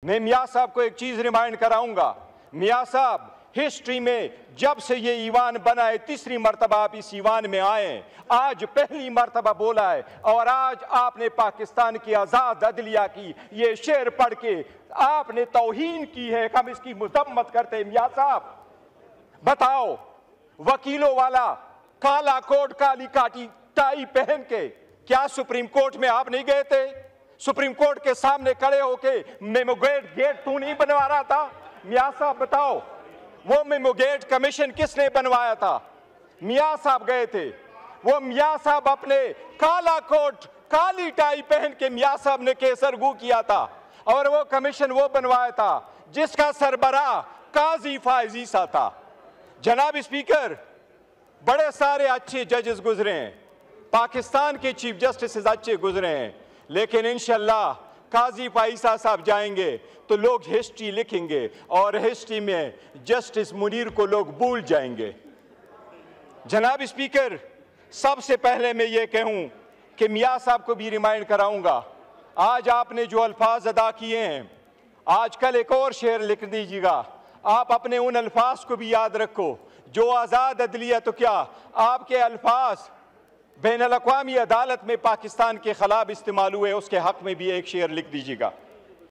मैं मियाँ साहब को एक चीज़ रिमाइंड कराऊंगा। मियाँ साहब, हिस्ट्री में जब से ये ईवान बना है, तीसरी मरतबा आप इस ईवान में आए, आज पहली मरतबा बोला है, और आज आपने पाकिस्तान की आज़ाद अदलिया की ये शेर पढ़ के आपने तौहीन की है। हम इसकी मजम्मत करते हैं। मियाँ साहब बताओ, वकीलों वाला काला कोट काली काटी टाई पहन के क्या सुप्रीम कोर्ट में आप नहीं गए थे? सुप्रीम कोर्ट के सामने खड़े होके मेमोगेट गेट तू नहीं बनवा रहा था? मियाँ साहब बताओ, वो मेमोगेट कमीशन किसने बनवाया था? मियाँ साहब गए थे। वो मियाँ साहब अपने काला कोट काली टाई पहन के मियाँ साहब ने केसरगू किया था, और वो कमीशन वो बनवाया था जिसका सरबराह काजी फायजीसा था। जनाब स्पीकर, बड़े सारे अच्छे जजेस गुजरे हैं, पाकिस्तान के चीफ जस्टिस अच्छे गुजरे हैं, लेकिन इंशाल्लाह काजी फायजीसा साहब जाएंगे तो लोग हिस्ट्री लिखेंगे, और हिस्ट्री में जस्टिस मुनीर को लोग भूल जाएंगे। जनाब स्पीकर, सबसे पहले मैं ये कहूँ कि मियाँ साहब को भी रिमाइंड कराऊंगा, आज आपने जो अल्फाज अदा किए हैं, आजकल एक और शेर लिख दीजिएगा। आप अपने उन अल्फाज को भी याद रखो जो आज़ाद अदलिया, तो क्या आपके अल्फाज बैनुल अक़वामी अदालत में पाकिस्तान के खिलाफ इस्तेमाल हुए, उसके हक में भी एक शेर लिख दीजिएगा।